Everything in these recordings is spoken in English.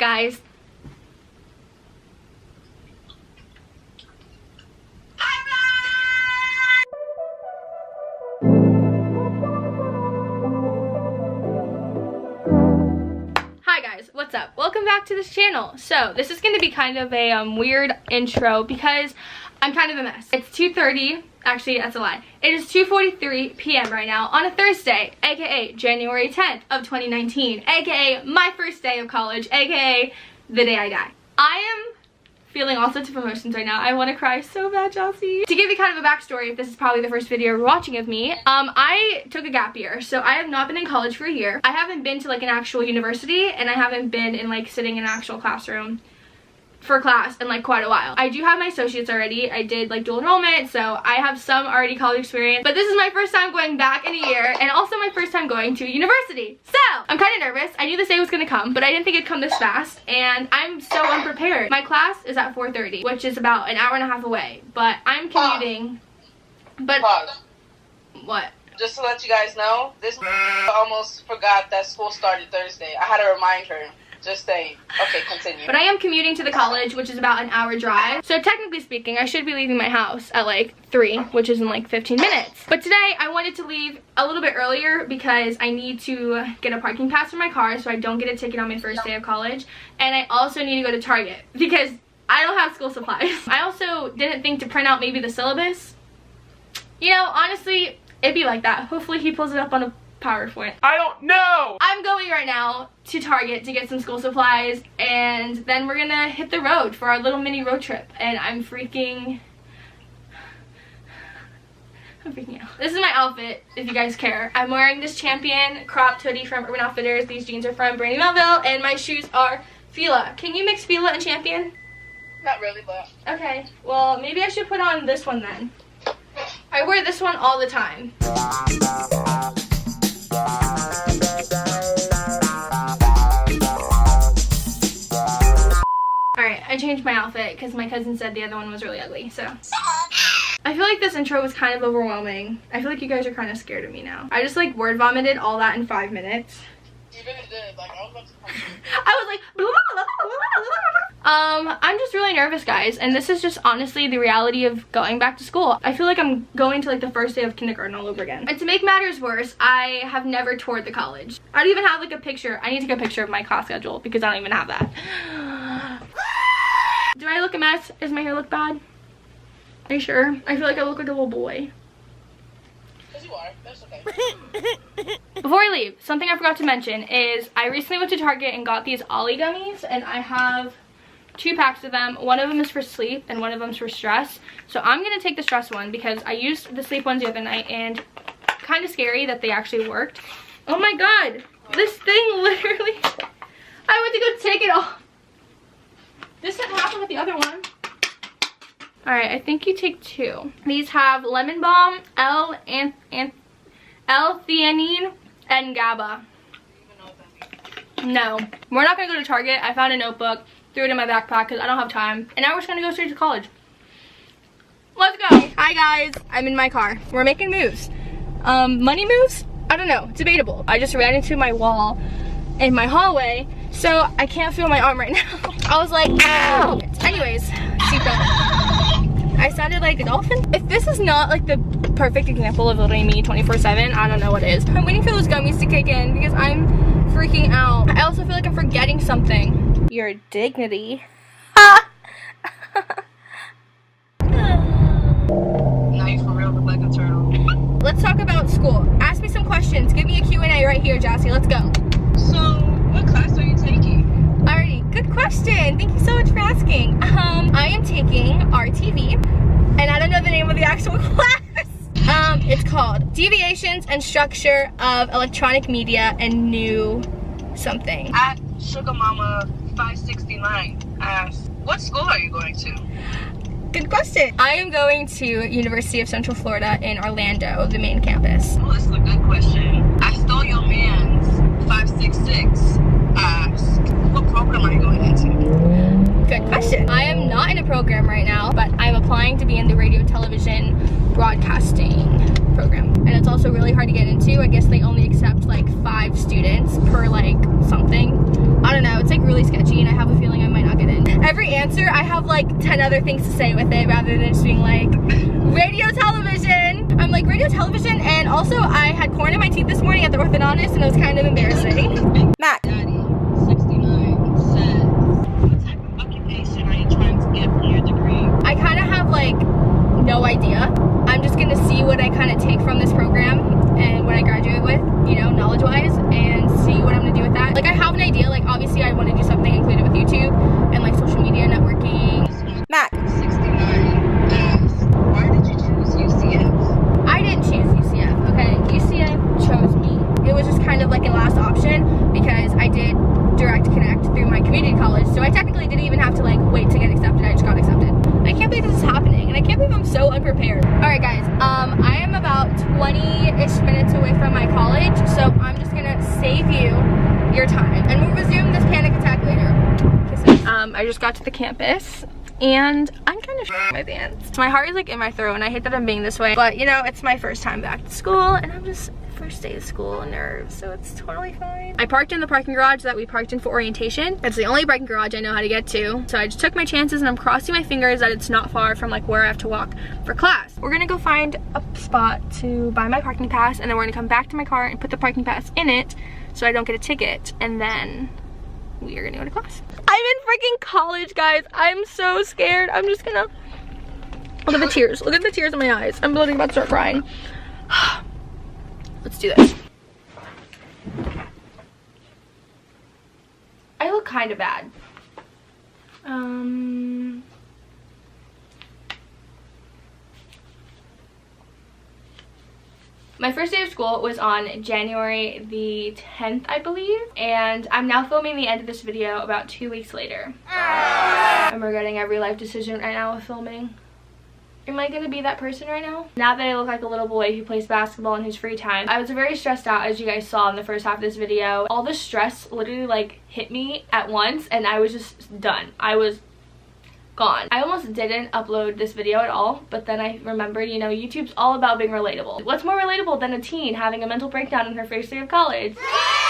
guys. Hi guys, what's up? Welcome back to this channel. So this is going to be kind of a weird intro because I'm kind of a mess. It's 2:30. Actually, that's a lie. It is 2:43 p.m. right now on a Thursday, aka January 10th of 2019, aka my first day of college, aka the day I die. I am feeling all sorts of emotions right now. I want to cry so bad, Chelsea. To give you kind of a backstory, if this is probably the first video you're watching of me, I took a gap year, so I have not been in college for a year. I haven't been to like an actual university, and I haven't been in like sitting in an actual classroom for class in like quite a while. I do have my associates already. I did like dual enrollment, so I have some already college experience, but this is my first time going back in a year and also my first time going to university. So I'm kind of nervous. I knew this day was gonna come, but I didn't think it'd come this fast, and I'm so unprepared. My class is at 4:30, which is about an hour and a half away, but I'm commuting. But Pause. What? Just to let you guys know, this almost forgot that school started Thursday. I had to remind her. Just saying. Okay, continue. But I am commuting to the college, which is about an hour drive. So technically speaking, I should be leaving my house at like 3, which is in like 15 minutes. But today I wanted to leave a little bit earlier because I need to get a parking pass for my car so I don't get a ticket on my first day of college. And I also need to go to Target because I don't have school supplies. I also didn't think to print out maybe the syllabus. You know, honestly, it'd be like that. Hopefully he pulls it up on a PowerPoint. I don't know! I'm going right now to Target to get some school supplies, and then we're gonna hit the road for our little mini road trip, and I'm freaking out. This is my outfit, if you guys care. I'm wearing this Champion cropped hoodie from Urban Outfitters. These jeans are from Brandy Melville, and my shoes are Fila. Can you mix Fila and Champion? Not really, but... Okay, well, maybe I should put on this one then. I wear this one all the time. Alright, I changed my outfit because my cousin said the other one was really ugly, so. I feel like this intro was kind of overwhelming. I feel like you guys are kind of scared of me now. I just like word vomited all that in 5 minutes. You really did. Like, I was about to I was like, blah, blah, blah, blah, blah, blah. I'm just really nervous, guys, and this is just honestly the reality of going back to school. I feel like I'm going to like the first day of kindergarten all over again. And to make matters worse, I have never toured the college. I don't even have like a picture. I need to get a picture of my class schedule because I don't even have that. Do I look a mess? Does my hair look bad? Are you sure? I feel like I look like a little boy. Because you are. That's okay. Before I leave, something I forgot to mention is I recently went to Target and got these Ollie gummies, and I have 2 packs of them. One of them is for sleep and one of them is for stress. So I'm gonna take the stress one because I used the sleep ones the other night, and kind of scary that they actually worked. Oh my god, this thing literally, I went to go take it off. This didn't happen with the other one. Alright, I think you take 2. These have lemon balm, L-theanine, and GABA. No, we're not gonna go to Target. I found a notebook, threw it in my backpack because I don't have time, and now we're just gonna go straight to college. Let's go. Hi guys, I'm in my car. We're making moves. Money moves? I don't know, it's debatable. I just ran into my wall in my hallway, so I can't feel my arm right now. I was like, ow. Anyways, seatbelt. I sounded like a dolphin. If this is not like the perfect example of literally me 24/7, I don't know what is. I'm waiting for those gummies to kick in because I'm freaking out. I also feel like I'm forgetting something. Your dignity. Now you for real look like a turtle. Let's talk about school. Ask me some questions. Give me a Q&A right here, Jassy. Let's go. So, what class are you taking? Alrighty, good question. Thank you so much for asking. I am taking RTV, and I don't know the name of the actual class. It's called Deviations and Structure of Electronic Media and New something. At Sugar Mama 569 asks, what school are you going to? Good question. I am going to University of Central Florida in Orlando, the main campus. Oh, this is a good question. I stole your man's 566 asks, what program are you going into? Good question. I am not in a program right now, but I'm applying to be in the radio, television, broadcasting program. And it's also really hard to get into. I guess they only accept like 5 students per like something. I don't know, it's like really sketchy, and I have answer, I have like 10 other things to say with it rather than just being like radio television. I'm like radio television, and also I had corn in my teeth this morning at the orthodontist and it was kind of embarrassing. Matt. Daddy, 69 said, what type of occupation are you trying to get for your degree? I kind of have like no idea. I'm just gonna see what I kind of take from this program and what I graduate with, you know, knowledge-wise, and see what I'm gonna do with that. Like, I have an idea. Like, obviously I want to do something included with YouTube and like social media networking. Matt. 69 asked, why did you choose UCF? I didn't choose UCF, okay? UCF chose me. It was just kind of like a last option because I did direct connect through my community college, so I technically didn't even have to like wait to get accepted. I just got accepted. I can't believe this is happening, and I can't believe I'm so unprepared. Alright guys, I am about 20-ish minutes away from my college, so I'm just gonna save you your time, and we'll resume this panic attack later. Kisses. I just got to the campus, and I'm kind of my pants. My heart is like in my throat, and I hate that I'm being this way, but you know, it's my first time back to school, and I'm just first day of school nerves, so it's totally fine. I parked in the parking garage that we parked in for orientation. It's the only parking garage I know how to get to, so I just took my chances, and I'm crossing my fingers that it's not far from like where I have to walk for class. We're gonna go find a spot to buy my parking pass, and then we're gonna come back to my car and put the parking pass in it so I don't get a ticket, and then we are gonna go to class. I'm in freaking college, guys. I'm so scared. I'm just gonna look at the tears. Look at the tears in my eyes. I'm literally about to start crying. Let's do this. I look kind of bad. My first day of school was on January the 10th, I believe, and I'm now filming the end of this video about 2 weeks later. I'm regretting every life decision right now with filming. Am I gonna be that person right now? Now that I look like a little boy who plays basketball in his free time, I was very stressed out, as you guys saw in the first half of this video. All the stress literally like hit me at once, and I was just done. I was gone. I almost didn't upload this video at all, but then I remembered, you know, YouTube's all about being relatable. What's more relatable than a teen having a mental breakdown in her first day of college?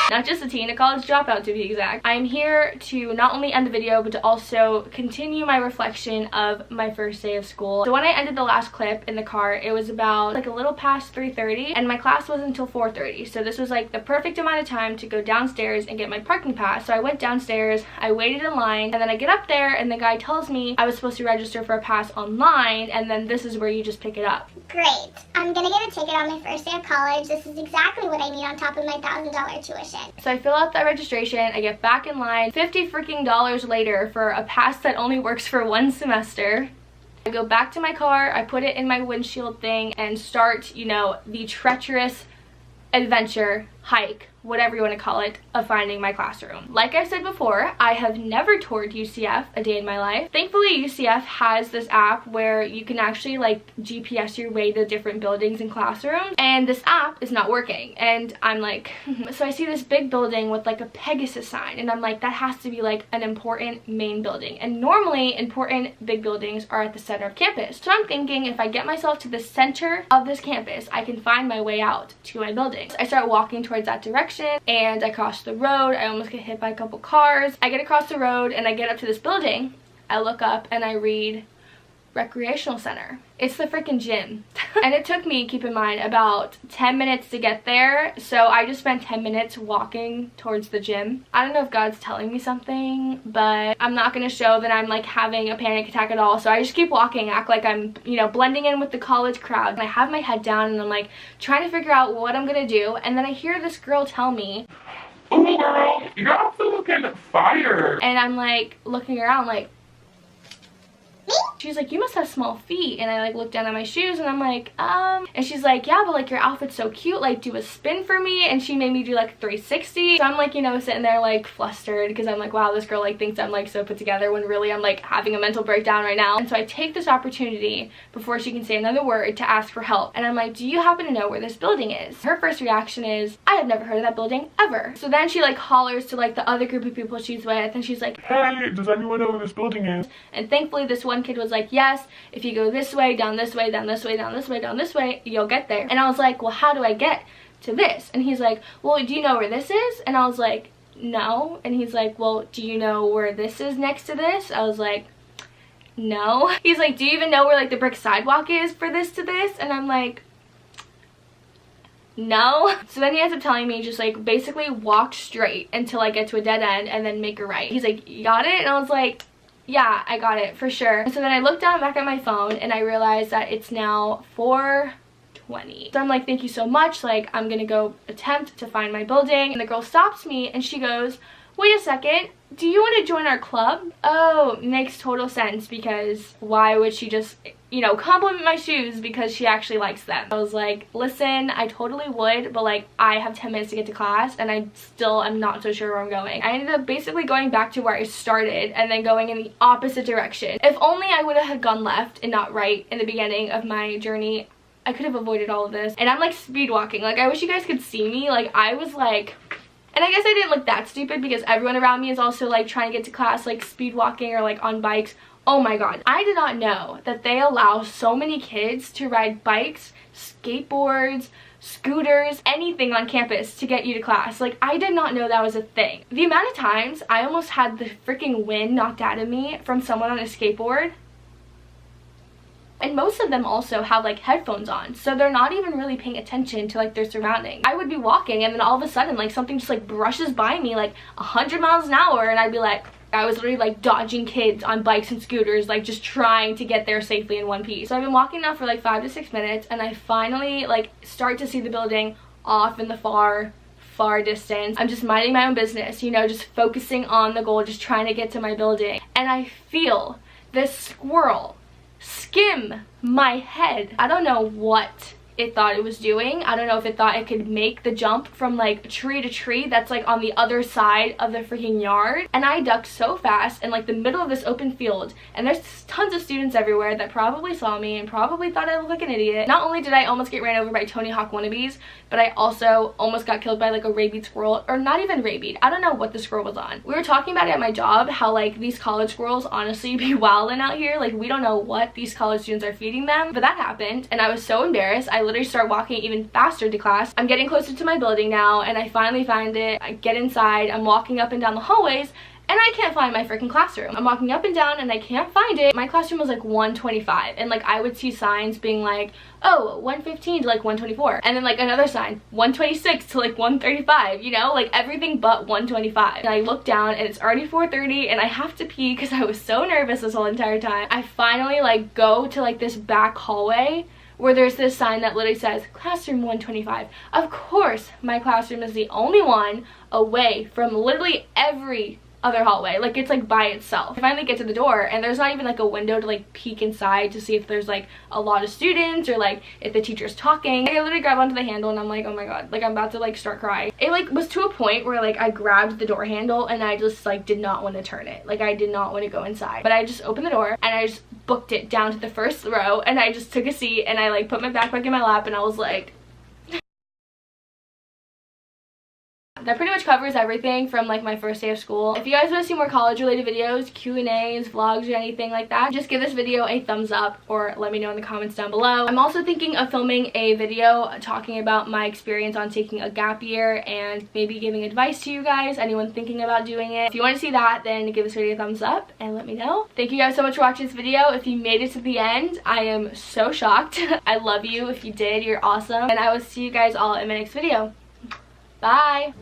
Not just a teen, a college dropout to be exact. I'm here to not only end the video, but to also continue my reflection of my first day of school. So when I ended the last clip in the car, it was about like a little past 3:30, and my class wasn't until 4:30. So this was like the perfect amount of time to go downstairs and get my parking pass. So I went downstairs, I waited in line, and then I get up there and the guy tells me I was supposed to register for a pass online, and then this is where you just pick it up. Great. I'm gonna get a ticket on my first day of college. This is exactly what I need on top of my $1,000 tuition. So I fill out that registration, I get back in line, $50 freaking later for a pass that only works for 1 semester. I go back to my car, I put it in my windshield thing, and start, you know, the treacherous adventure, hike, whatever you want to call it, of finding my classroom. Like I said before, I have never toured UCF a day in my life. Thankfully, UCF has this app where you can actually like GPS your way to different buildings and classrooms, and this app is not working. And I'm like, so I see this big building with like a Pegasus sign, and I'm like, that has to be like an important main building. And normally important big buildings are at the center of campus. So I'm thinking if I get myself to the center of this campus, I can find my way out to my building. So I start walking towards that direction, and I cross the road. I almost get hit by a couple cars. I get across the road and I get up to this building. I look up and I read recreational center. It's the freaking gym. And it took me, keep in mind, about 10 minutes to get there. So I just spent 10 minutes walking towards the gym. I don't know if God's telling me something, but I'm not gonna show that I'm like having a panic attack at all. So I just keep walking, act like I'm, you know, blending in with the college crowd. And I have my head down and I'm like trying to figure out what I'm gonna do. And then I hear this girl tell me, "Oh girl, you're also looking fire." And I'm like looking around like, she's like, "You must have small feet." And I like look down at my shoes and I'm like, and she's like, "Yeah, but like your outfit's so cute, like do a spin for me." And she made me do like a 360. So I'm like, you know, sitting there like flustered because I'm like, wow, this girl like thinks I'm like so put together when really I'm like having a mental breakdown right now. And so I take this opportunity before she can say another word to ask for help. And I'm like, "Do you happen to know where this building is?" Her first reaction is, "I have never heard of that building ever." So then she like hollers to like the other group of people she's with, and she's like, "Hey, does anyone know where this building is?" And thankfully this one kid was like, "Yes, if you go this way, down this way, down this way, down this way, down this way, you'll get there." And I was like, "Well, how do I get to this?" And he's like, "Well, do you know where this is?" And I was like, "No." And he's like, "Well, do you know where this is next to this?" I was like, no. He's like, do you even know where like the brick sidewalk is for this to this? And I'm like, no. So then he ends up telling me just like basically walk straight until I get to a dead end and then make a right. He's like, you got it? And I was like, yeah, I got it for sure. And so then I looked down back at my phone and I realized that it's now 4:20. So I'm like, thank you so much. Like, I'm gonna go attempt to find my building. And the girl stops me and she goes, wait a second, do you want to join our club? Oh, makes total sense, because why would she just, you know, compliment my shoes because she actually likes them? I was like, listen, I totally would, but like I have 10 minutes to get to class and I still am not so sure where I'm going. I ended up basically going back to where I started and then going in the opposite direction. If only I would have gone left and not right in the beginning of my journey, I could have avoided all of this. And I'm like speed walking. Like, I wish you guys could see me. Like, I was like, and I guess I didn't look that stupid because everyone around me is also like trying to get to class, like speed walking or like on bikes. Oh my god, I did not know that they allow so many kids to ride bikes, skateboards, scooters, anything on campus to get you to class. Like, I did not know that was a thing. The amount of times I almost had the freaking wind knocked out of me from someone on a skateboard. And most of them also have like headphones on, so they're not even really paying attention to like their surroundings. I would be walking and then all of a sudden like something just like brushes by me like 100 miles an hour and I'd be like, I was literally like dodging kids on bikes and scooters, like just trying to get there safely in one piece. So I've been walking now for like 5 to 6 minutes and I finally like start to see the building off in the far distance. I'm just minding my own business, you know, just focusing on the goal, just trying to get to my building. And I feel this squirrel skim my head. I don't know what it thought it was doing. I don't know if it thought it could make the jump from like tree to tree that's like on the other side of the freaking yard. And I ducked so fast in like the middle of this open field, and there's tons of students everywhere that probably saw me and probably thought I looked like an idiot. Not only did I almost get ran over by Tony Hawk wannabes, but I also almost got killed by like a rabied squirrel, or not even rabied. I don't know what the squirrel was on. We were talking about it at my job, how like these college squirrels honestly be wilding out here. Like, we don't know what these college students are feeding them, but that happened and I was so embarrassed. I literally start walking even faster to class. I'm getting closer to my building now and I finally find it. I get inside, I'm walking up and down the hallways and I can't find my freaking classroom. I'm walking up and down and I can't find it. My classroom was like 125 and like I would see signs being like, oh, 115 to like 124, and then like another sign 126 to like 135, you know, like everything but 125. And I look down and it's already 4:30 and I have to pee because I was so nervous this whole entire time. I finally like go to like this back hallway where there's this sign that literally says classroom 125. Of course my classroom is the only one away from literally every other hallway. Like, it's like by itself. I finally get to the door and there's not even like a window to like peek inside to see if there's like a lot of students or like if the teacher's talking. I literally grab onto the handle and I'm like, oh my god, like I'm about to like start crying. It like was to a point where like I grabbed the door handle and I just like did not want to turn it. Like, I did not want to go inside, but I just opened the door and I just booked it down to the first row and I just took a seat and I like put my backpack in my lap and I was like, that pretty much covers everything from like my first day of school. If you guys want to see more college related videos, Q&As, vlogs, or anything like that, just give this video a thumbs up or let me know in the comments down below. I'm also thinking of filming a video talking about my experience on taking a gap year and maybe giving advice to you guys, anyone thinking about doing it. If you want to see that, then give this video a thumbs up and let me know. Thank you guys so much for watching this video. If you made it to the end, I am so shocked. I love you. If you did, you're awesome. And I will see you guys all in my next video. Bye!